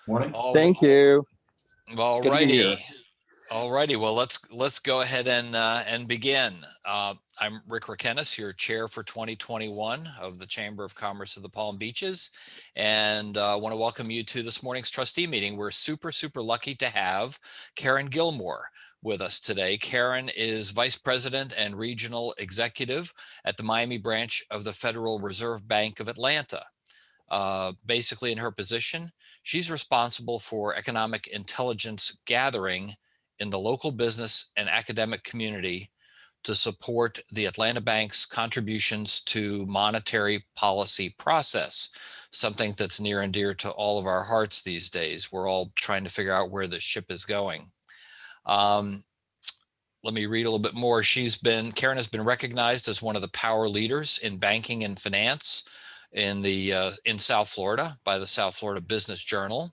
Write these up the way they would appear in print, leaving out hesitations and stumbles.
Morning. Thank you. All Good to be here. righty. All righty. Well, let's go ahead and begin. I'm Rick Rekenis, your chair for 2021 of the Chamber of Commerce of the Palm Beaches, and I want to welcome you to this morning's trustee meeting. We're super lucky to have Karen Gilmore with us today. Karen is Vice President and Regional Executive at the Miami branch of the Federal Reserve Bank of Atlanta. Basically, in her position, she's responsible for economic intelligence gathering in the local business and academic community to support the Atlanta Bank's contributions to monetary policy process, something that's near and dear to all of our hearts these days. We're all trying to figure out where the ship is going. Let me read a little bit more. Karen has been recognized as one of the power leaders in banking and finance in South Florida by the South Florida Business Journal.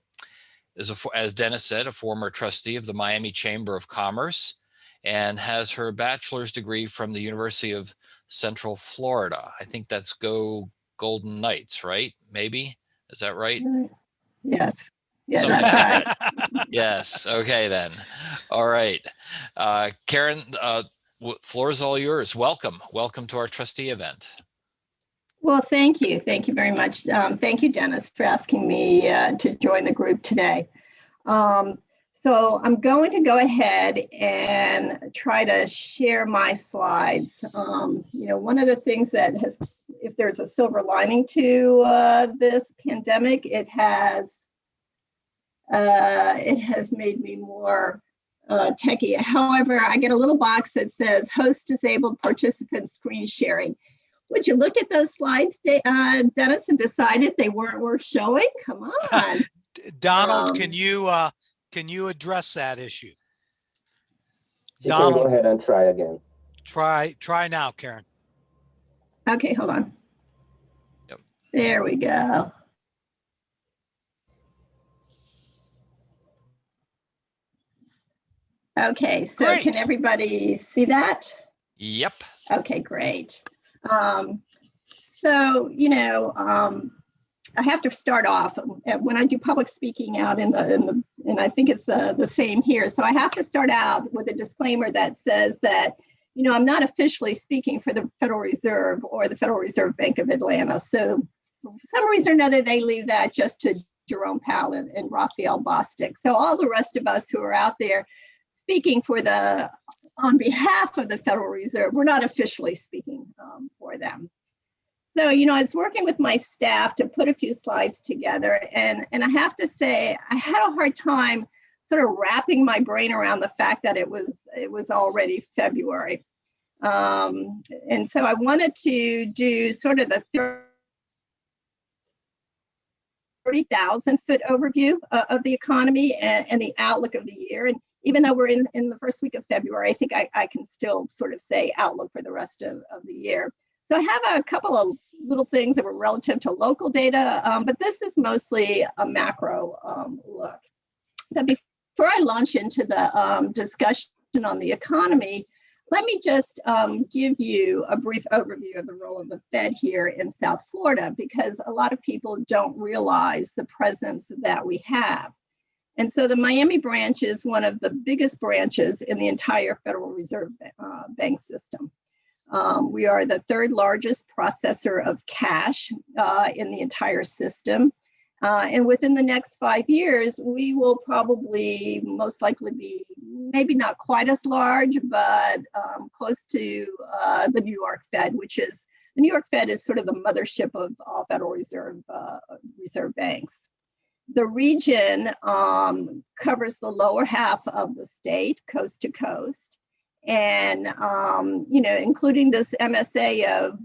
As Dennis said, a former trustee of the Miami Chamber of Commerce, and has her bachelor's degree from the University of Central Florida. I think that's Go Golden Knights, right? Maybe? Is that right? Yes. Yes, that's right. Yes. Okay, then. All right. Karen, floor is all yours. Welcome to our trustee event. Well, thank you. Thank you very much. Thank you, Dennis, for asking me to join the group today. So I'm going to go ahead and try to share my slides. One of the things that if there's a silver lining to this pandemic, it has made me more techie. However, I get a little box that says host disabled participant screen sharing. Would you look at those slides, Dennis, and decided they weren't worth showing? Come on. Donald, can you address that issue? You can go ahead and try again. Try now, Karen. Okay, hold on. Yep. There we go. Okay, so Great. Can everybody see that? Yep. Okay, great. I have to start off when I do public speaking out and I think it's the same here. So I have to start out with a disclaimer that says that, I'm not officially speaking for the Federal Reserve or the Federal Reserve Bank of Atlanta. So for some reason or another, they leave that just to Jerome Powell and Raphael Bostic. So all the rest of us who are out there speaking on behalf of the Federal Reserve, we're not officially speaking for them. So, I was working with my staff to put a few slides together, and I have to say, I had a hard time sort of wrapping my brain around the fact that it was already February. And so I wanted to do sort of the 30,000 foot overview of the economy and the outlook of the year. And even though we're in the first week of February, I think I can still sort of say outlook for the rest of the year. So I have a couple of little things that were relative to local data, but this is mostly a macro look. But before I launch into the discussion on the economy, let me just give you a brief overview of the role of the Fed here in South Florida, because a lot of people don't realize the presence that we have. And so the Miami branch is one of the biggest branches in the entire Federal Reserve Bank system. We are the third largest processor of cash in the entire system. And within the next 5 years, we will probably most likely be maybe not quite as large, but close to the New York Fed, the New York Fed is sort of the mothership of all Federal Reserve banks. The region covers the lower half of the state, coast to coast. And, including this MSA of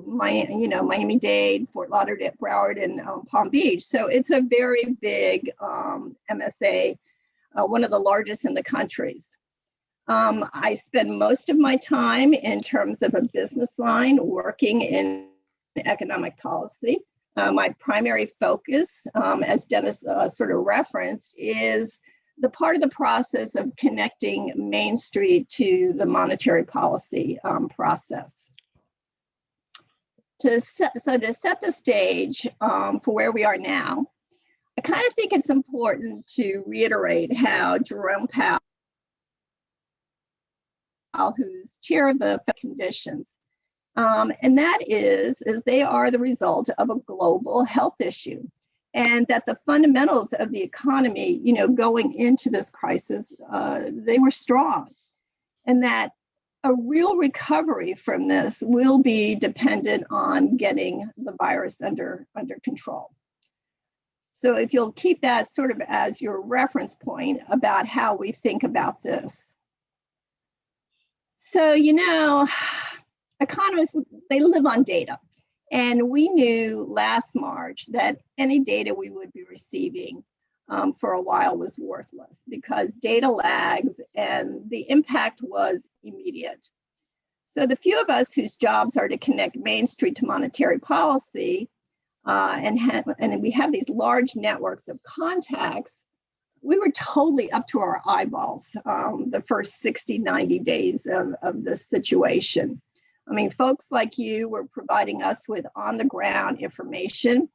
Miami-Dade, Fort Lauderdale, Broward, and Palm Beach. So it's a very big MSA, one of the largest in the countries. I spend most of my time in terms of a business line working in economic policy. My primary focus, as Dennis sort of referenced, is the part of the process of connecting Main Street to the monetary policy process. To set the stage for where we are now, I kind of think it's important to reiterate how Jerome Powell, who's chair of the Fed conditions, and that is they are the result of a global health issue, and that the fundamentals of the economy, going into this crisis, they were strong, and that a real recovery from this will be dependent on getting the virus under control. So if you'll keep that sort of as your reference point about how we think about this. So, economists, they live on data. And we knew last March that any data we would be receiving for a while was worthless because data lags and the impact was immediate. So the few of us whose jobs are to connect Main Street to monetary policy, and we have these large networks of contacts, we were totally up to our eyeballs the first 60, 90 days of this situation. I mean, folks like you were providing us with on the ground information,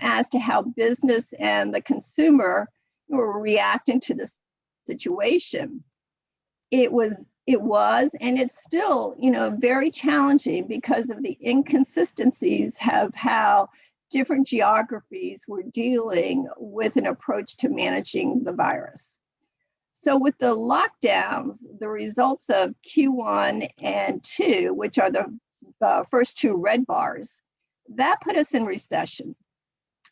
as to how business and the consumer were reacting to this situation. It was, and it's still, very challenging because of the inconsistencies of how different geographies were dealing with an approach to managing the virus. So with the lockdowns, the results of Q1 and 2, which are the first two red bars, that put us in recession.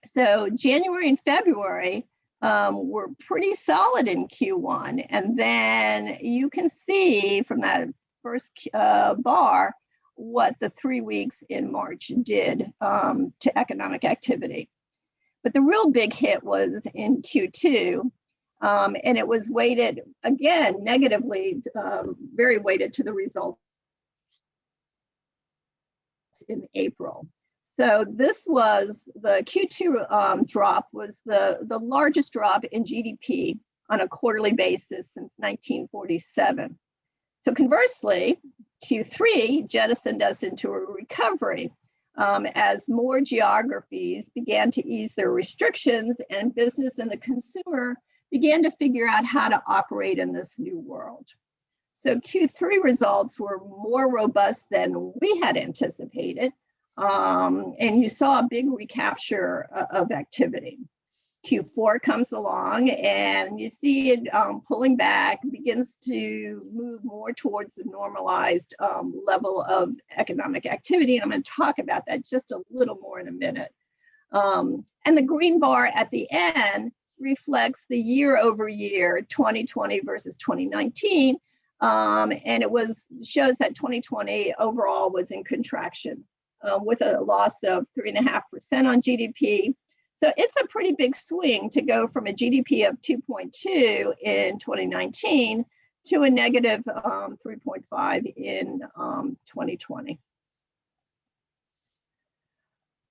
So January and February were pretty solid in Q1. And then you can see from that first bar what the 3 weeks in March did to economic activity. But the real big hit was in Q2. And it was weighted, again, negatively, very weighted to the results in April. So this was the Q2 drop was the largest drop in GDP on a quarterly basis since 1947. So conversely, Q3 jettisoned us into a recovery as more geographies began to ease their restrictions and business and the consumer began to figure out how to operate in this new world. So Q3 results were more robust than we had anticipated. And you saw a big recapture of activity. Q4 comes along and you see it pulling back, begins to move more towards the normalized level of economic activity. And I'm going to talk about that just a little more in a minute. And the green bar at the end reflects the year over year, 2020 versus 2019. And it shows that 2020 overall was in contraction with a loss of 3.5% on GDP. So it's a pretty big swing to go from a GDP of 2.2 in 2019 to a negative 3.5 in 2020.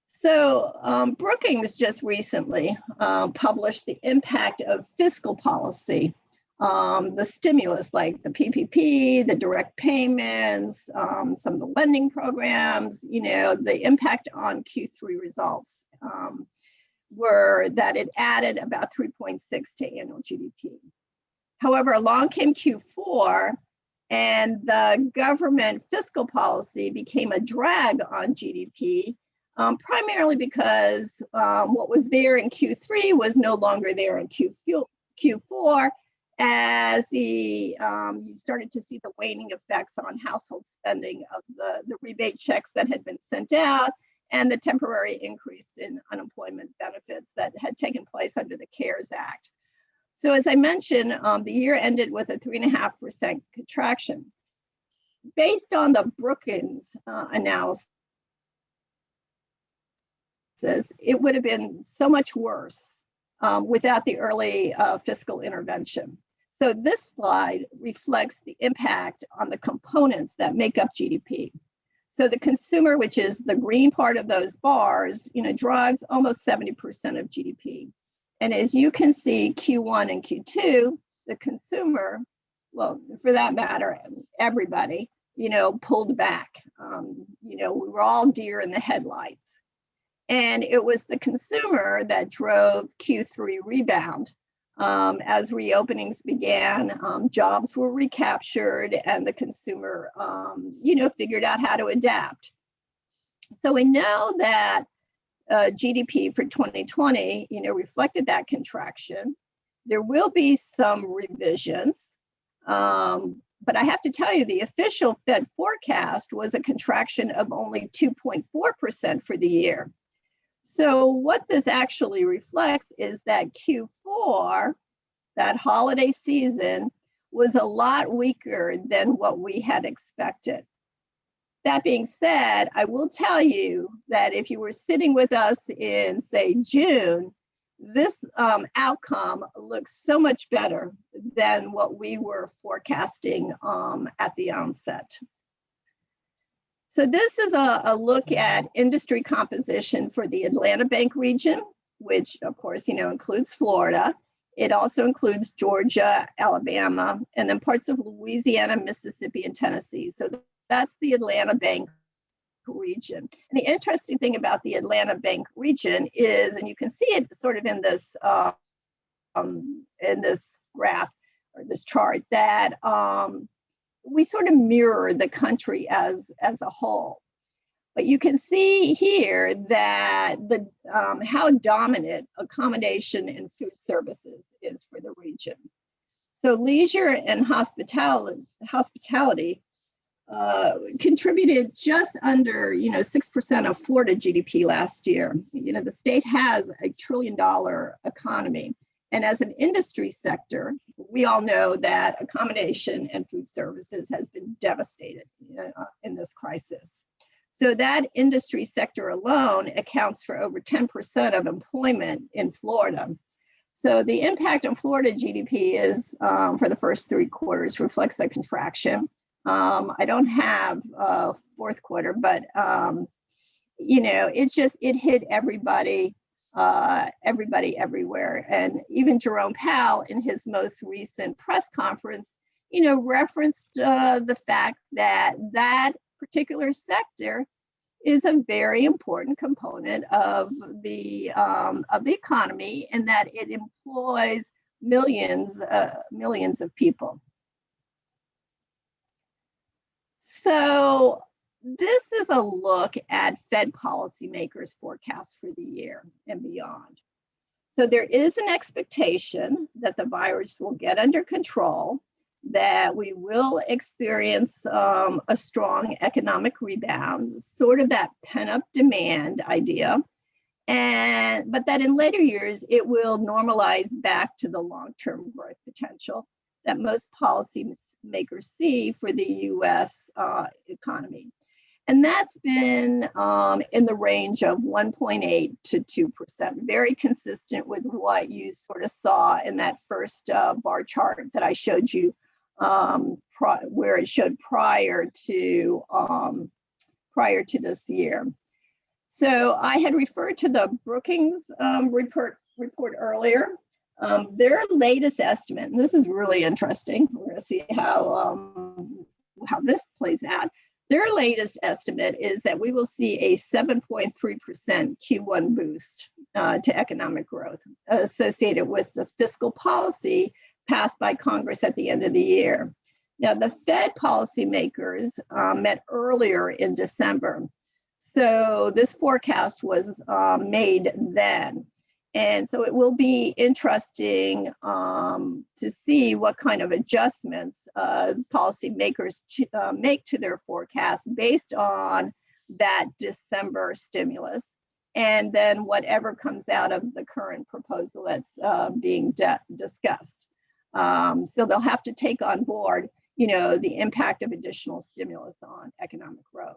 So Brookings just recently published the impact of fiscal policy, the stimulus like the PPP, the direct payments, some of the lending programs, the impact on Q3 results were that it added about 3.6 to annual GDP. However, along came Q4 and the government fiscal policy became a drag on GDP, primarily because what was there in Q3 was no longer there in Q4 as you started to see the waning effects on household spending of the rebate checks that had been sent out and the temporary increase in unemployment benefits that had taken place under the CARES Act. So as I mentioned, the year ended with a 3.5% contraction. Based on the Brookings analysis, it would have been so much worse without the early fiscal intervention. So this slide reflects the impact on the components that make up GDP. So the consumer, which is the green part of those bars, drives almost 70% of GDP. And as you can see, Q1 and Q2, the consumer, well, for that matter, everybody, pulled back. We were all deer in the headlights. And it was the consumer that drove Q3 rebound. As reopenings began, jobs were recaptured and the consumer, figured out how to adapt. So we know that GDP for 2020, reflected that contraction. There will be some revisions, but I have to tell you, the official Fed forecast was a contraction of only 2.4% for the year. So what this actually reflects is that Q4, that holiday season, was a lot weaker than what we had expected. That being said, I will tell you that if you were sitting with us in, say, June, this outcome looks so much better than what we were forecasting at the onset. So this is a look at industry composition for the Atlantic Bank region, which of course, includes Florida. It also includes Georgia, Alabama, and then parts of Louisiana, Mississippi, and Tennessee. So that's the Atlantic Bank region. And the interesting thing about the Atlantic Bank region is, and you can see it sort of in this graph or this chart, that we sort of mirror the country as a whole. But you can see here that how dominant accommodation and food services is for the region. So leisure and hospitality contributed just under 6% of Florida GDP last year. The state has a $1 trillion economy. And as an industry sector, we all know that accommodation and food services has been devastated in this crisis. So that industry sector alone accounts for over 10% of employment in Florida. So the impact on Florida GDP is, for the first 3 quarters, reflects a contraction. I don't have fourth quarter, but it hit everybody everywhere. And even Jerome Powell, in his most recent press conference, referenced the fact that that particular sector is a very important component of the economy, and that it employs millions of people. So this is a look at Fed policymakers' forecasts for the year and beyond. So there is an expectation that the virus will get under control, that we will experience a strong economic rebound, sort of that pent-up demand idea, but that in later years, it will normalize back to the long-term growth potential that most policymakers see for the US economy. And that's been in the range of 1.8 to 2%, very consistent with what you sort of saw in that first bar chart that I showed you, where it showed prior to this year. So I had referred to the Brookings report earlier. Their latest estimate, and this is really interesting. We're going to see how this plays out. Their latest estimate is that we will see a 7.3% Q1 boost to economic growth associated with the fiscal policy passed by Congress at the end of the year. Now, the Fed policymakers met earlier in December. So this forecast was made then. And so it will be interesting to see what kind of adjustments policymakers make to their forecast based on that December stimulus, and then whatever comes out of the current proposal that's being discussed. So they'll have to take on board, the impact of additional stimulus on economic growth.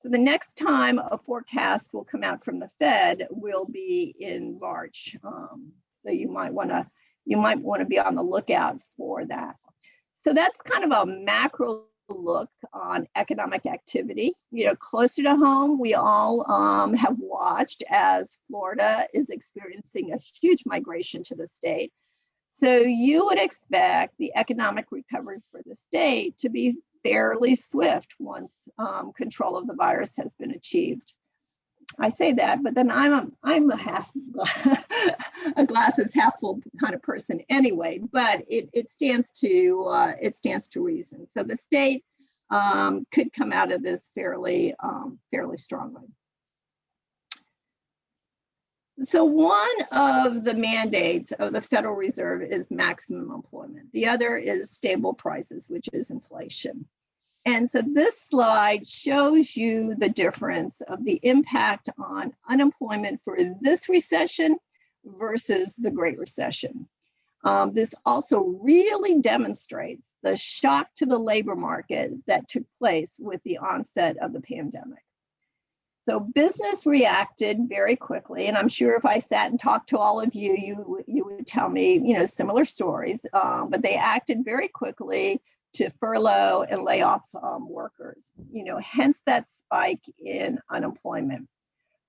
So the next time a forecast will come out from the Fed will be in March. So you might want to be on the lookout for that. So that's kind of a macro look on economic activity. Closer to home, we all have watched as Florida is experiencing a huge migration to the state. So you would expect the economic recovery for the state to be fairly swift once control of the virus has been achieved. I say that, but then I'm a half a glass is half full kind of person anyway. But it stands to reason. So the state could come out of this fairly strongly. So one of the mandates of the Federal Reserve is maximum employment. The other is stable prices, which is inflation. And so this slide shows you the difference of the impact on unemployment for this recession versus the Great Recession. This also really demonstrates the shock to the labor market that took place with the onset of the pandemic. So business reacted very quickly, and I'm sure if I sat and talked to all of you, you would tell me, similar stories. But they acted very quickly to furlough and lay off workers. Hence that spike in unemployment.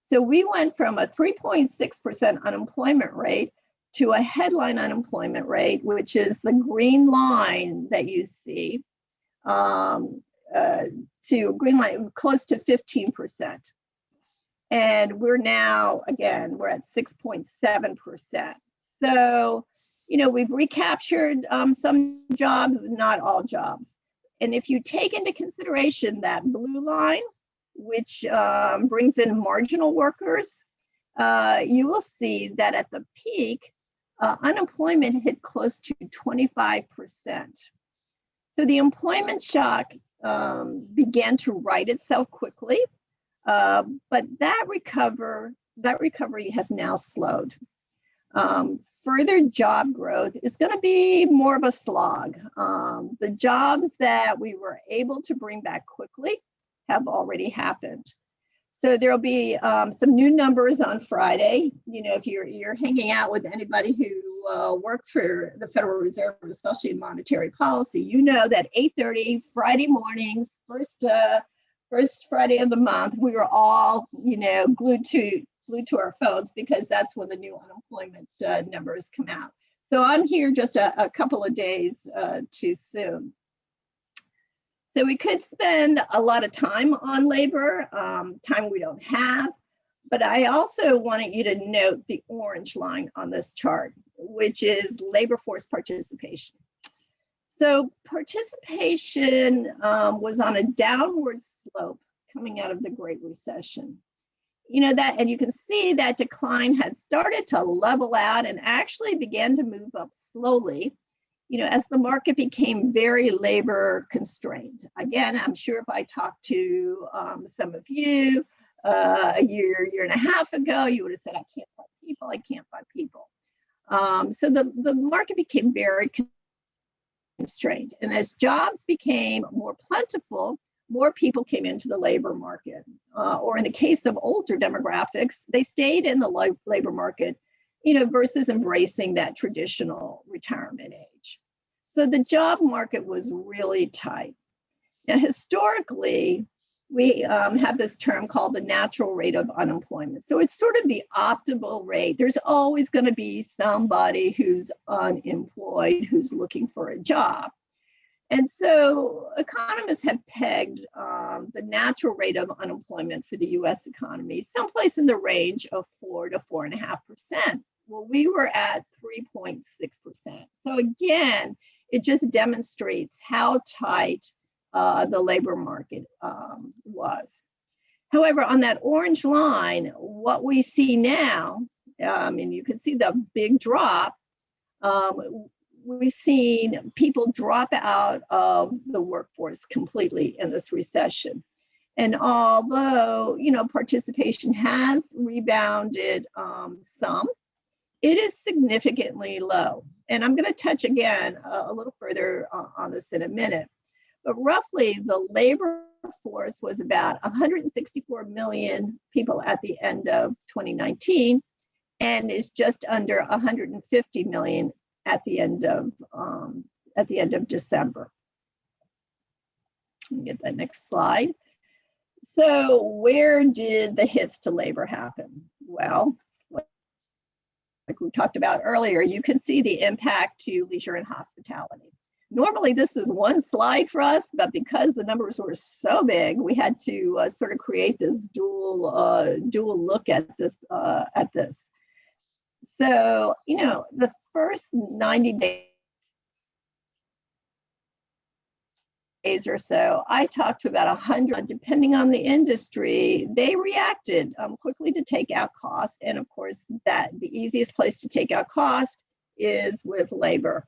So we went from a 3.6% unemployment rate to a headline unemployment rate, which is the green line that you see, to a green line close to 15%. And we're now, again, we're at 6.7%. So, we've recaptured some jobs, not all jobs. And if you take into consideration that blue line, which brings in marginal workers, you will see that at the peak, unemployment hit close to 25%. So the employment shock began to right itself quickly. But that recovery has now slowed. Further job growth is going to be more of a slog. The jobs that we were able to bring back quickly have already happened. So there'll be some new numbers on Friday. If you're hanging out with anybody who works for the Federal Reserve, especially in monetary policy, that 8:30 Friday mornings, first Friday of the month, we were all, glued to our phones because that's when the new unemployment numbers come out. So I'm here just a couple of days too soon. So we could spend a lot of time on labor, time we don't have, but I also wanted you to note the orange line on this chart, which is labor force participation. So participation was on a downward slope coming out of the Great Recession. And you can see that decline had started to level out and actually began to move up slowly, as the market became very labor constrained. Again, I'm sure if I talked to some of you a year and a half ago, you would have said, I can't find people. So the market became very constrained. And as jobs became more plentiful, more people came into the labor market. Or in the case of older demographics, they stayed in the labor market, versus embracing that traditional retirement age. So the job market was really tight. Now, historically, we have this term called the natural rate of unemployment. So it's sort of the optimal rate. There's always going to be somebody who's unemployed, who's looking for a job. And so economists have pegged the natural rate of unemployment for the US economy someplace in the range of 4 to 4.5%. Well, we were at 3.6%. So again, it just demonstrates how tight the labor market was. However, on that orange line, what we see now, and you can see the big drop, we've seen people drop out of the workforce completely in this recession. And although, participation has rebounded some, it is significantly low. And I'm going to touch again a little further on this in a minute. But roughly, the labor force was about 164 million people at the end of 2019, and is just under 150 million at the end of December. Let me get that next slide. So where did the hits to labor happen? Well, like we talked about earlier, you can see the impact to leisure and hospitality. Normally this is one slide for us, but because the numbers were so big, we had to sort of create this dual look at this. So, the first 90 days or so, I talked to about 100, depending on the industry. They reacted quickly to take out cost. And of course, that the easiest place to take out cost is with labor.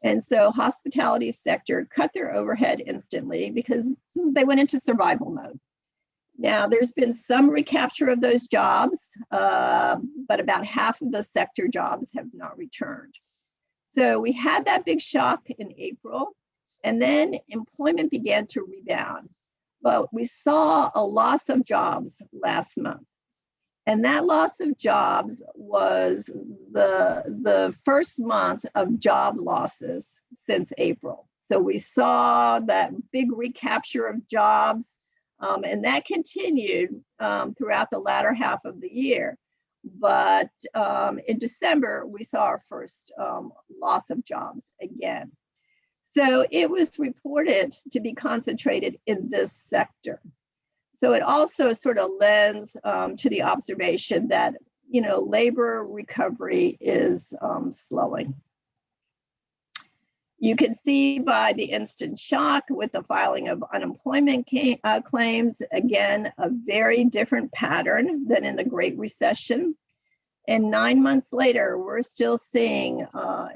And so hospitality sector cut their overhead instantly because they went into survival mode. Now, there's been some recapture of those jobs, but about half of the sector jobs have not returned. So we had that big shock in April, and then employment began to rebound. But we saw a loss of jobs last month. And that loss of jobs was the first month of job losses since April. So we saw that big recapture of jobs, and that continued throughout the latter half of the year. But in December, we saw our first loss of jobs again. So it was reported to be concentrated in this sector. So it also sort of lends to the observation that, labor recovery is slowing. You can see by the instant shock with the filing of unemployment claims, again, a very different pattern than in the Great Recession. And 9 months later, we're still seeing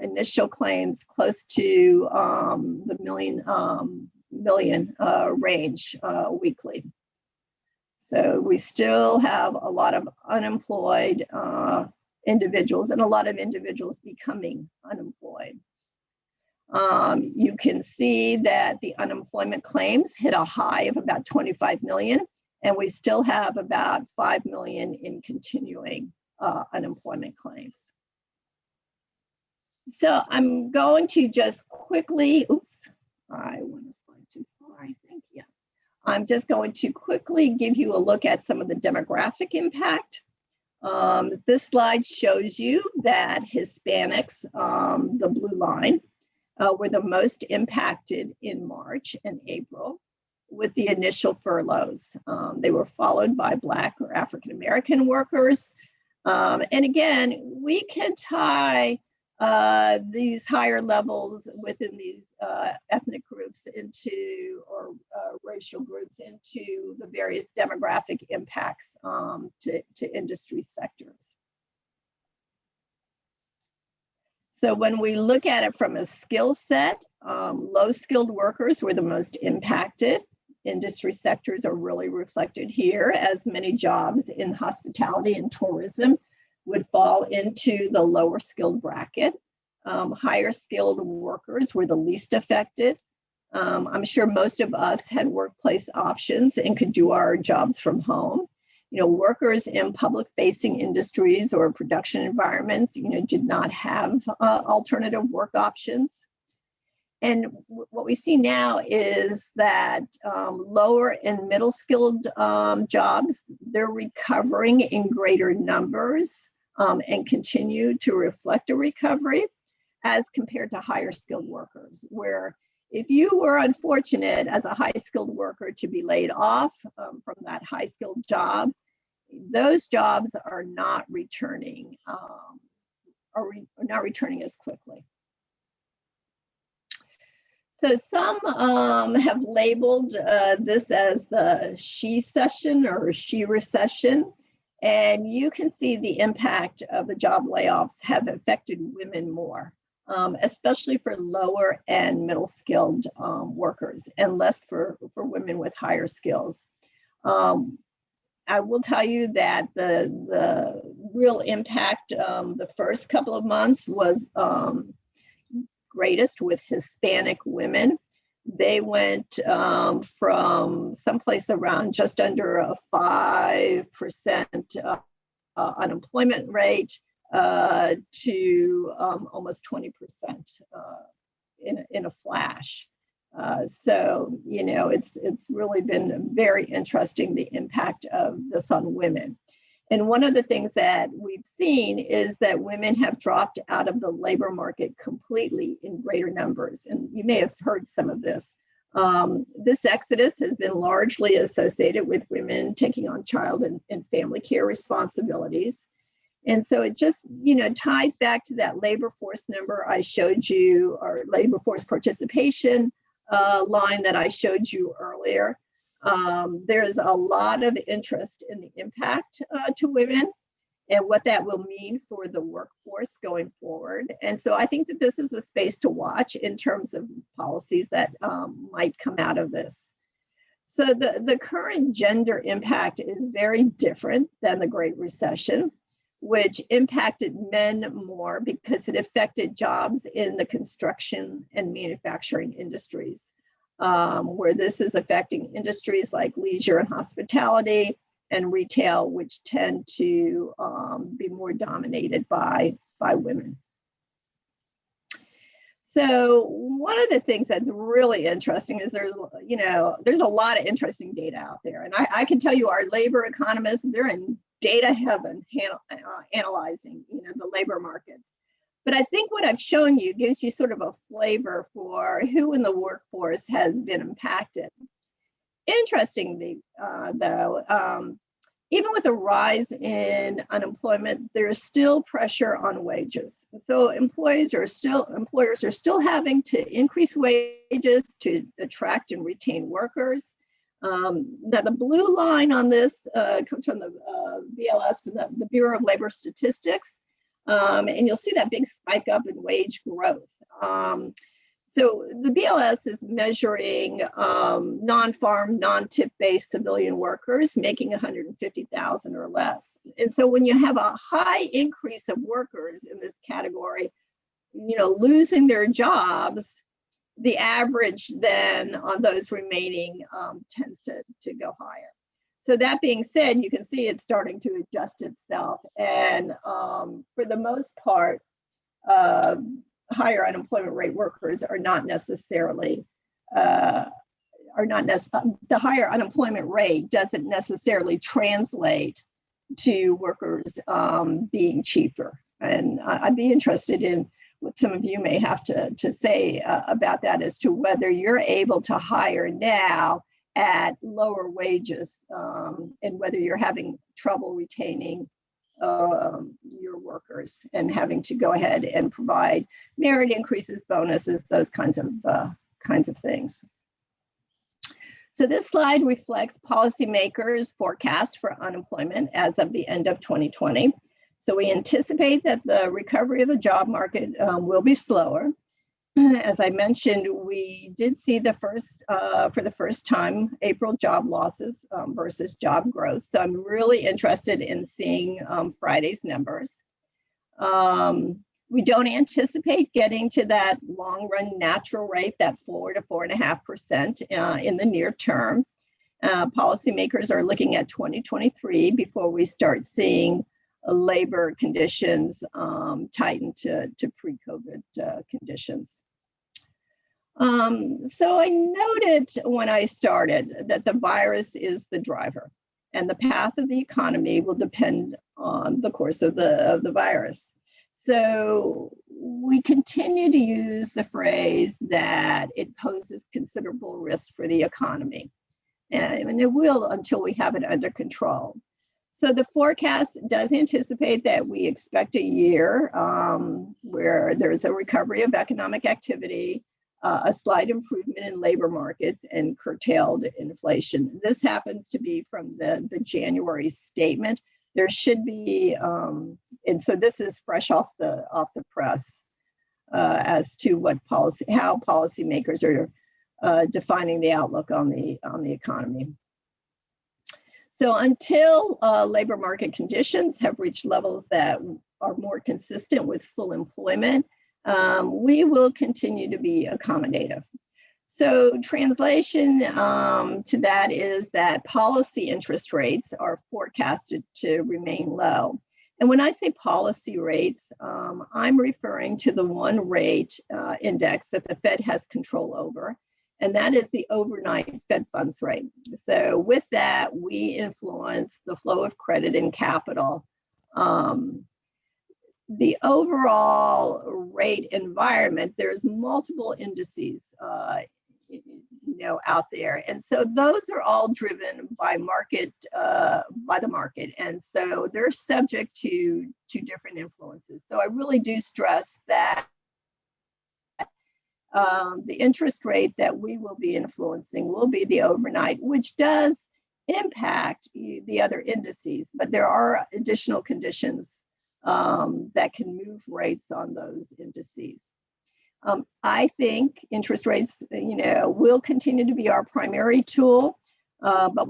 initial claims close to the million range weekly. So we still have a lot of unemployed individuals and a lot of individuals becoming unemployed. You can see that the unemployment claims hit a high of about 25 million, and we still have about 5 million in continuing unemployment claims. So I'm going to just quickly, I went a slide too far, I think, yeah. I'm just going to quickly give you a look at some of the demographic impact. This slide shows you that Hispanics, the blue line, were the most impacted in March and April with the initial furloughs. They were followed by Black or African-American workers. And again, we can tie these higher levels within these ethnic groups into, or racial groups into the various demographic impacts to industry sectors. So when we look at it from a skill set, low skilled workers were the most impacted. Industry sectors are really reflected here, as many jobs in hospitality and tourism would fall into the lower skilled bracket. Higher skilled workers were the least affected. I'm sure most of us had workplace options and could do our jobs from home. Workers in public facing industries or production environments, did not have alternative work options. And what we see now is that lower and middle skilled jobs, they're recovering in greater numbers and continue to reflect a recovery as compared to higher skilled workers, where if you were unfortunate as a high skilled worker to be laid off from that high skilled job, those jobs are not returning, not returning as quickly. So some have labeled this as the she session or she recession. And you can see the impact of the job layoffs have affected women more, especially for lower and middle skilled workers, and less for women with higher skills. I will tell you that the real impact the first couple of months was greatest with Hispanic women. They went from someplace around just under a 5% unemployment rate to almost 20% in a flash. So, it's really been very interesting, the impact of this on women. And one of the things that we've seen is that women have dropped out of the labor market completely in greater numbers. And you may have heard some of this. This exodus has been largely associated with women taking on child and family care responsibilities. And so it just, ties back to that labor force number I showed you, or labor force participation line that I showed you earlier. There's a lot of interest in the impact to women and what that will mean for the workforce going forward. And so I think that this is a space to watch in terms of policies that might come out of this. So the current gender impact is very different than the Great Recession, which impacted men more because it affected jobs in the construction and manufacturing industries, where this is affecting industries like leisure and hospitality and retail, which tend to be more dominated by women. So one of the things that's really interesting is there's a lot of interesting data out there. And I can tell you our labor economists, they're in data heaven analyzing, the labor markets. But I think what I've shown you gives you sort of a flavor for who in the workforce has been impacted. Interestingly, though, even with a rise in unemployment, there's still pressure on wages. So employers are still having to increase wages to attract and retain workers. Now the blue line on this comes from the BLS, from the Bureau of Labor Statistics. And you'll see that big spike up in wage growth. So the BLS is measuring non-farm, non-tip-based civilian workers making $150,000 or less. And so when you have a high increase of workers in this category, losing their jobs, the average then on those remaining tends to go higher. So that being said, you can see it's starting to adjust itself. And for the most part, higher unemployment rate workers are not necessarily, the higher unemployment rate doesn't necessarily translate to workers being cheaper. And I'd be interested in what some of you may have to say about that as to whether you're able to hire now at lower wages and whether you're having trouble retaining your workers and having to go ahead and provide merit increases, bonuses, those kinds of things. So this slide reflects policymakers' forecast for unemployment as of the end of 2020. So we anticipate that the recovery of the job market will be slower. As I mentioned, we did see for the first time, April job losses versus job growth. So I'm really interested in seeing Friday's numbers. We don't anticipate getting to that long run natural rate, that 4 to 4.5% in the near term. Policymakers are looking at 2023 before we start seeing labor conditions tighten to pre-COVID conditions. So I noted when I started that the virus is the driver and the path of the economy will depend on the course of the virus. So we continue to use the phrase that it poses considerable risk for the economy, and it will until we have it under control. So the forecast does anticipate that we expect a year where there's a recovery of economic activity, a slight improvement in labor markets, and curtailed inflation. This happens to be from the January statement. There should be, and so this is fresh off the press as to how policymakers are defining the outlook on the economy. So until labor market conditions have reached levels that are more consistent with full employment, we will continue to be accommodative. So translation to that is that policy interest rates are forecasted to remain low. And when I say policy rates, I'm referring to the one rate index that the Fed has control over. and that is the overnight Fed funds rate. So with that, we influence the flow of credit and capital. The overall rate environment, there's multiple indices out there. And so those are all driven by the market. And so they're subject to different influences. So I really do stress that the interest rate that we will be influencing will be the overnight, which does impact the other indices, but there are additional conditions that can move rates on those indices. I think interest rates, will continue to be our primary tool, but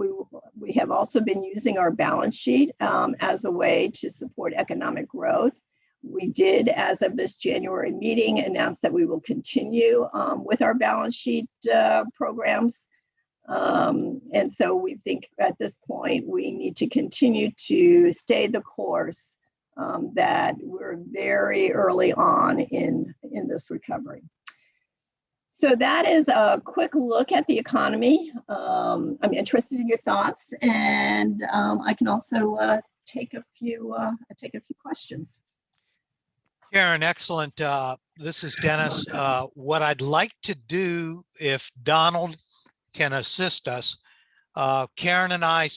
we have also been using our balance sheet as a way to support economic growth. We did, as of this January meeting, announce that we will continue with our balance sheet programs. And so we think at this point, we need to continue to stay the course that we're very early on in this recovery. So that is a quick look at the economy. I'm interested in your thoughts, and I can also take a few questions. Karen, excellent. This is Dennis. What I'd like to do, if Donald can assist us, Karen and I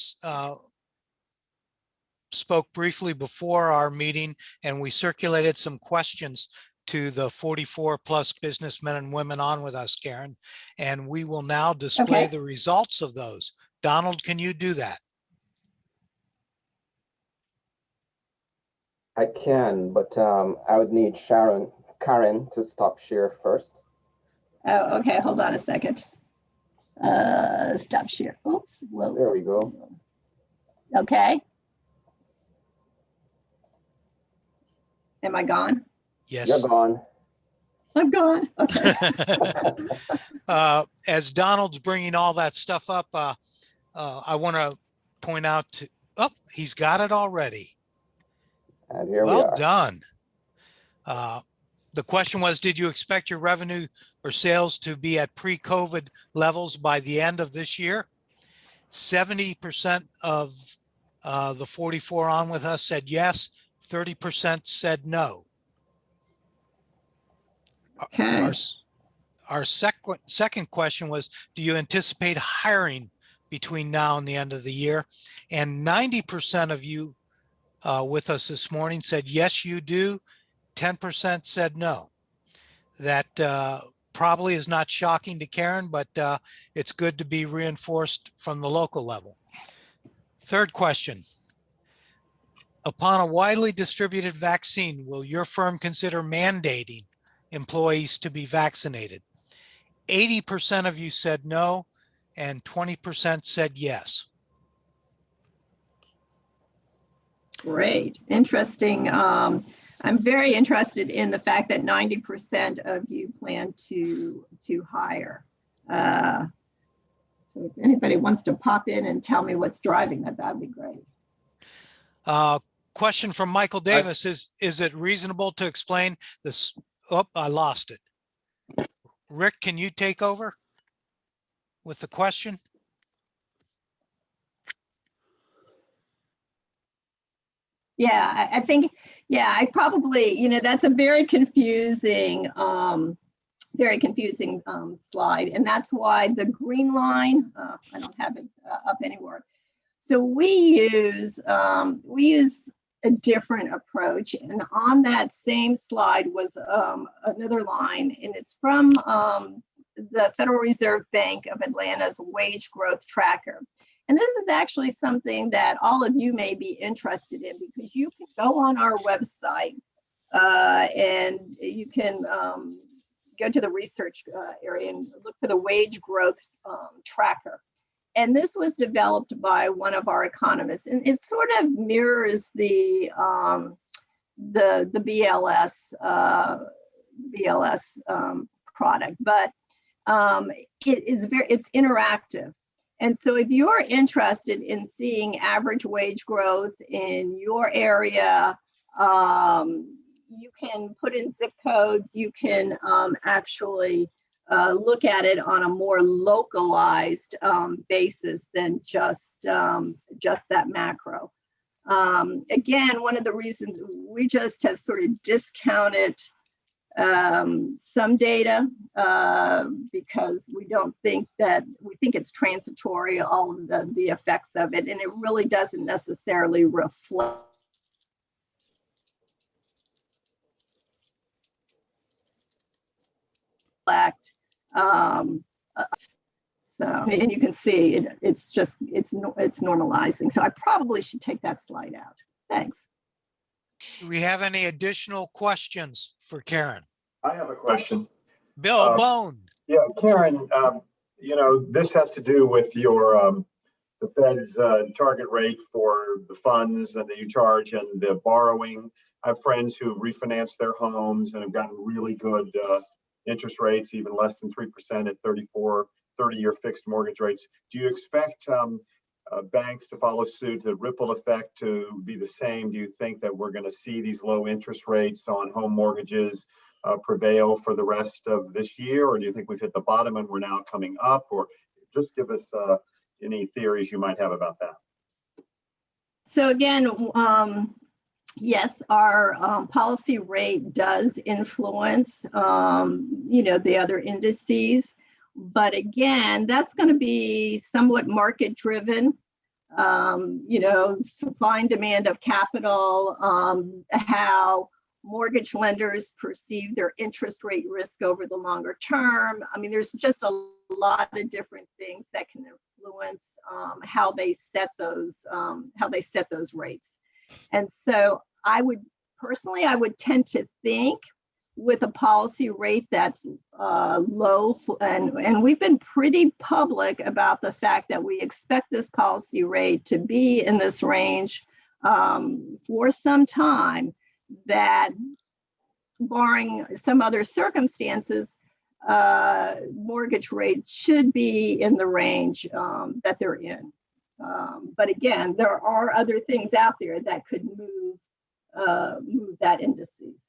spoke briefly before our meeting, and we circulated some questions to the 44 plus businessmen and women on with us, Karen, and we will now display the results of those. Donald, can you do that? I can, but I would need Karen to stop share first. Oh, okay, hold on a second. Stop share. Oops. Whoa. There we go. Okay. Am I gone? Yes. You're gone. I'm gone. Okay. As Donald's bringing all that stuff up, I want to point out he's got it already. And here we Well are. done. The question was, did you expect your revenue or sales to be at pre-COVID levels by the end of this year? 70% of the 44 on with us said yes, 30% said no. Okay. Our second question was, do you anticipate hiring between now and the end of the year? And 90% of you with us this morning said, yes, you do. 10% said no. That probably is not shocking to Karen, but it's good to be reinforced from the local level. Third question. Upon a widely distributed vaccine, will your firm consider mandating employees to be vaccinated? 80% of you said no, and 20% said yes. Great. Interesting. I'm very interested in the fact that 90% of you plan to hire. So if anybody wants to pop in and tell me what's driving that, that'd be great. Question from Michael Davis. Is it reasonable to explain this? Oh, I lost it. Rick, can you take over with the question? Yeah, I think, I probably, that's a very confusing slide. And that's why the green line, I don't have it up anywhere. So we use a different approach. And on that same slide was another line, and it's from the Federal Reserve Bank of Atlanta's wage growth tracker. And this is actually something that all of you may be interested in, because you can go on our website and you can go to the research area and look for the wage growth tracker. And this was developed by one of our economists, and it sort of mirrors the BLS product, but it's interactive. And so if you're interested in seeing average wage growth in your area, you can put in zip codes. You can actually look at it on a more localized basis than just that macro. Again, one of the reasons we just have sort of discounted some data because we think it's transitory, all of the effects of it, and it really doesn't necessarily reflect so, and you can see it's normalizing. So I probably should take that slide out. Thanks. Do we have any additional questions for Karen? I have a question. Bill Bone. Yeah, Karen, this has to do with your the Fed's target rate for the funds that you charge and the borrowing. I have friends who've refinanced their homes and have gotten really good interest rates, even less than 3% at 30-year fixed mortgage rates. Do you expect banks to follow suit, the ripple effect to be the same? Do you think that we're going to see these low interest rates on home mortgages prevail for the rest of this year? Or do you think we've hit the bottom and we're now coming up? Or just give us any theories you might have about that. So again, yes, our policy rate does influence, the other indices. But again, that's going to be somewhat market driven, supply and demand of capital, how mortgage lenders perceive their interest rate risk over the longer term. I mean, there's just a lot of different things that can influence how they set those rates. And so I would tend to think with a policy rate that's low, and we've been pretty public about the fact that we expect this policy rate to be in this range for some time, that barring some other circumstances, mortgage rates should be in the range that they're in. But again, there are other things out there that could move that indices.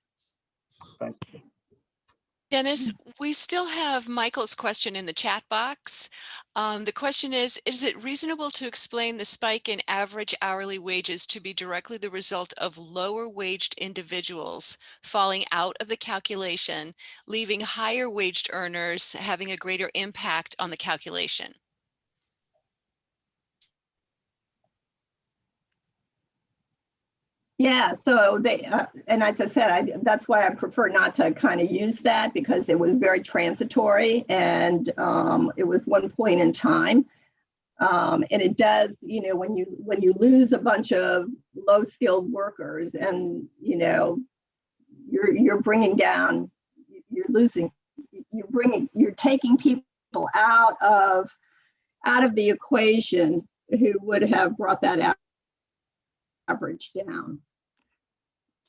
Thank you. Dennis, we still have Michael's question in the chat box. The question is it reasonable to explain the spike in average hourly wages to be directly the result of lower waged individuals falling out of the calculation, leaving higher waged earners having a greater impact on the calculation? Yeah, so and as I said, that's why I prefer not to kind of use that, because it was very transitory and it was one point in time. And it does, when you lose a bunch of low skilled workers and, you're bringing down, you're taking people out of the equation who would have brought that average down.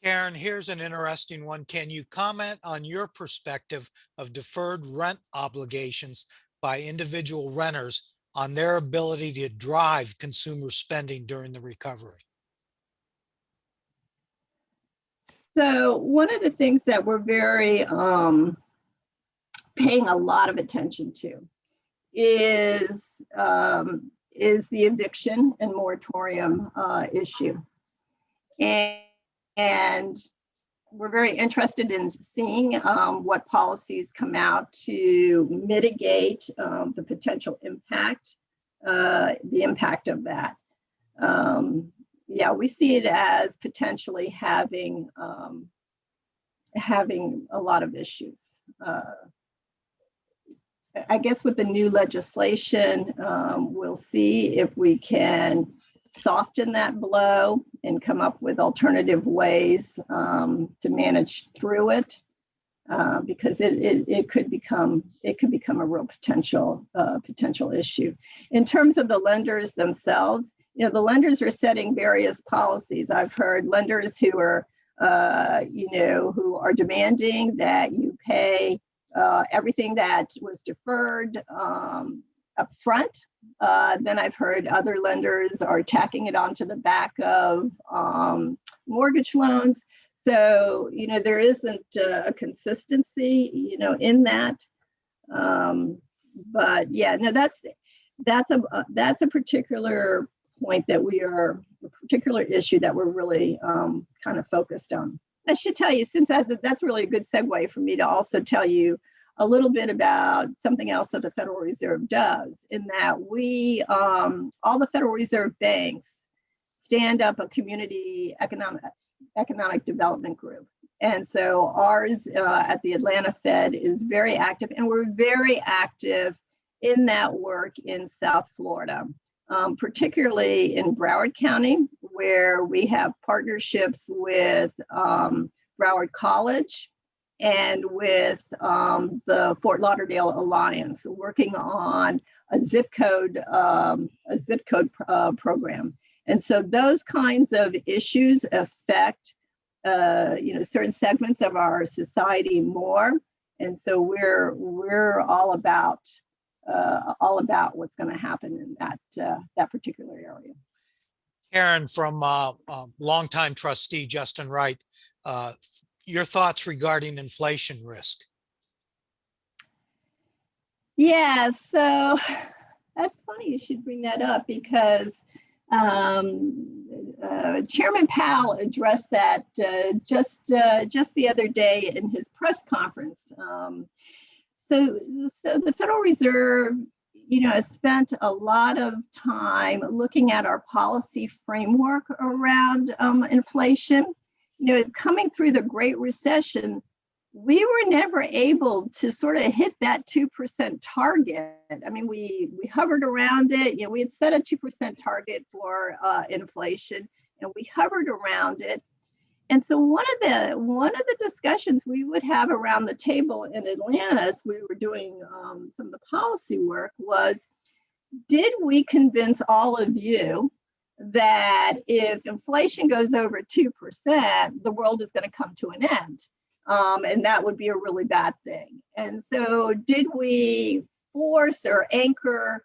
Karen, here's an interesting one. Can you comment on your perspective of deferred rent obligations by individual renters on their ability to drive consumer spending during the recovery? So one of the things that we're very paying a lot of attention to is the eviction and moratorium issue. And we're very interested in seeing what policies come out to mitigate the potential impact, the impact of that. Yeah, we see it as potentially having a lot of issues. I guess with the new legislation, we'll see if we can soften that blow and come up with alternative ways to manage through it, because it could become a real potential issue. In terms of the lenders themselves, the lenders are setting various policies. I've heard lenders who are demanding that you pay everything that was deferred up front. Then I've heard other lenders are tacking it onto the back of mortgage loans. So, there isn't a consistency, in that. But yeah, no, that's a particular point that a particular issue that we're really kind of focused on. I should tell you, since that's really a good segue for me to also tell you a little bit about something else that the Federal Reserve does, in that we, all the Federal Reserve banks stand up a community economic development group. And so ours at the Atlanta Fed is very active, and we're very active in that work in South Florida, particularly in Broward County, where we have partnerships with Broward College and with the Fort Lauderdale Alliance, working on a zip code program. And so those kinds of issues affect certain segments of our society more. And so we're all about what's going to happen in that particular area. Karen, from longtime trustee Justin Wright, your thoughts regarding inflation risk? Yeah, so that's funny you should bring that up, because Chairman Powell addressed that just the other day in his press conference. So the Federal Reserve, has spent a lot of time looking at our policy framework around inflation. Coming through the Great Recession, we were never able to sort of hit that 2% target. I mean, we hovered around it. We had set a 2% target for inflation, and we hovered around it. And so one of the discussions we would have around the table in Atlanta as we were doing some of the policy work was, did we convince all of you that if inflation goes over 2%, the world is going to come to an end? And that would be a really bad thing. And so did we force or anchor,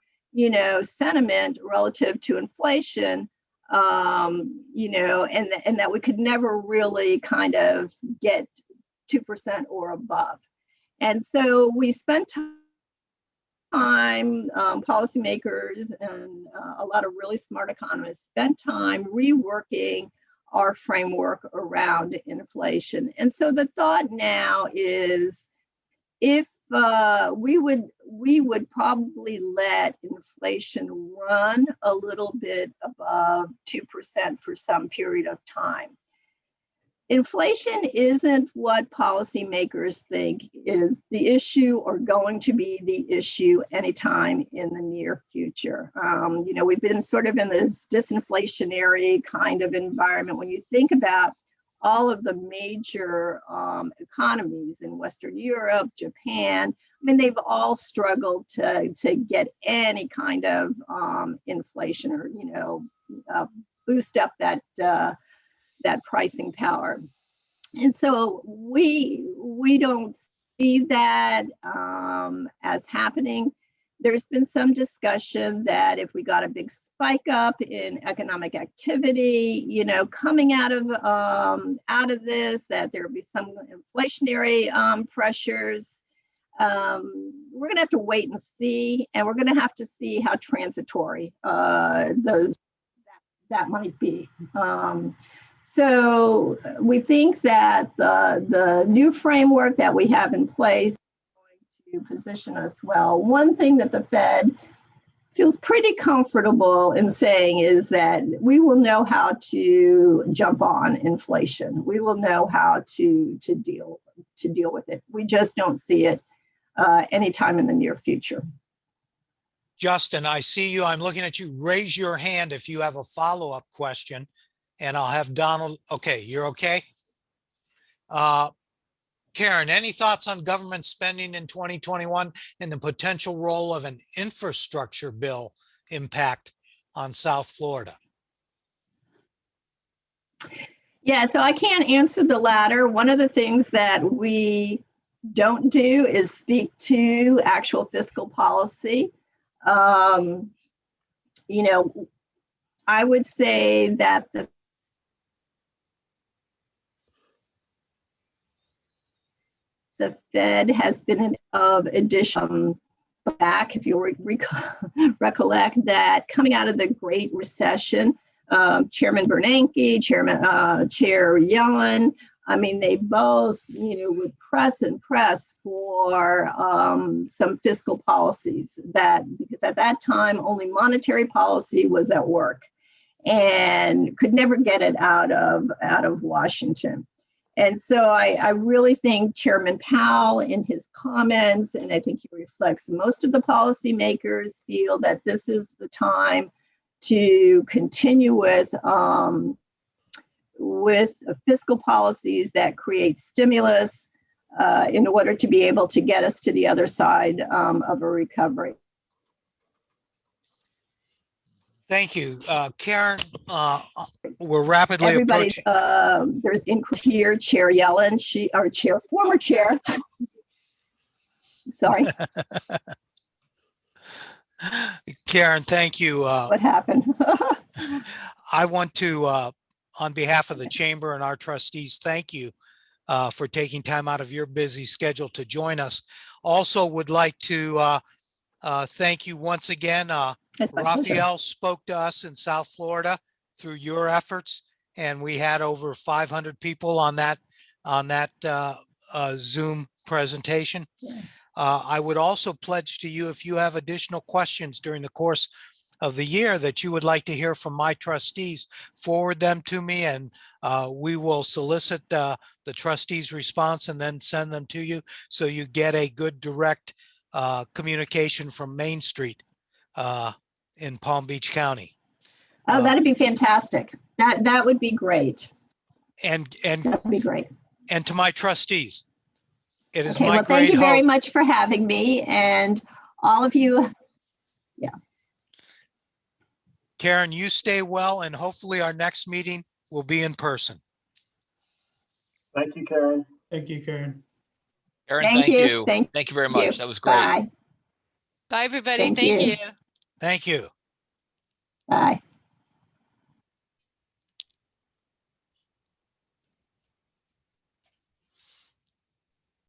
sentiment relative to inflation, and that we could never really kind of get 2% or above? And so we spent time, policymakers and a lot of really smart economists spent time reworking our framework around inflation. And so the thought now is, if we would probably let inflation run a little bit above 2% for some period of time. Inflation isn't what policymakers think is the issue or going to be the issue anytime in the near future. We've been sort of in this disinflationary kind of environment. When you think about all of the major economies in Western Europe, Japan, I mean, they've all struggled to get any kind of inflation or, boost up that pricing power. And so we don't see that as happening. There's been some discussion that if we got a big spike up in economic activity, coming out of this, that there would be some inflationary pressures. We're going to have to wait and see, and we're going to have to see how transitory that might be. So we think that the new framework that we have in place is going to position us well. One thing that the Fed feels pretty comfortable in saying is that we will know how to jump on inflation. We will know how to deal with it. We just don't see it anytime in the near future. Justin, I see you. I'm looking at you. Raise your hand if you have a follow-up question, and I'll have Donald. Okay, you're okay? Karen, any thoughts on government spending in 2021 and the potential role of an infrastructure bill impact on South Florida? Yeah, so I can't answer the latter. One of the things that we don't do is speak to actual fiscal policy. I would say that the the Fed has been of addition back, if you recollect that coming out of the Great Recession, Chairman Bernanke, Chair Yellen, I mean, they both, would press and press for some fiscal policies because at that time, only monetary policy was at work and could never get it out of Washington. And so I really think Chairman Powell in his comments, and I think he reflects most of the policymakers, feel that this is the time to continue with fiscal policies that create stimulus in order to be able to get us to the other side of a recovery. Thank you. Karen, we're rapidly Everybody's, approaching. there's in here, Chair Yellen, former chair. Sorry. Karen, thank you. What happened? I want to, on behalf of the chamber and our trustees, thank you for taking time out of your busy schedule to join us. Also would like to thank you once again. Raphael spoke to us in South Florida through your efforts, and we had over 500 people on that Zoom presentation. Yeah. I would also pledge to you, if you have additional questions during the course of the year that you would like to hear from my trustees, forward them to me, and we will solicit the trustees' response and then send them to you, so you get a good direct communication from Main Street in Palm Beach County. Oh, that'd be fantastic. That would be great. And That would be great. And to my trustees, it is Okay, my well, great thank you very hope. much for having me, and all of you. Yeah. Karen, you stay well, and hopefully our next meeting will be in person. Thank you, Karen. Thank you, Karen. Aaron, Thank thank you. you. Thank you very much. That was great. Bye. Bye, everybody. Thank Thank you. you. Thank you. Bye.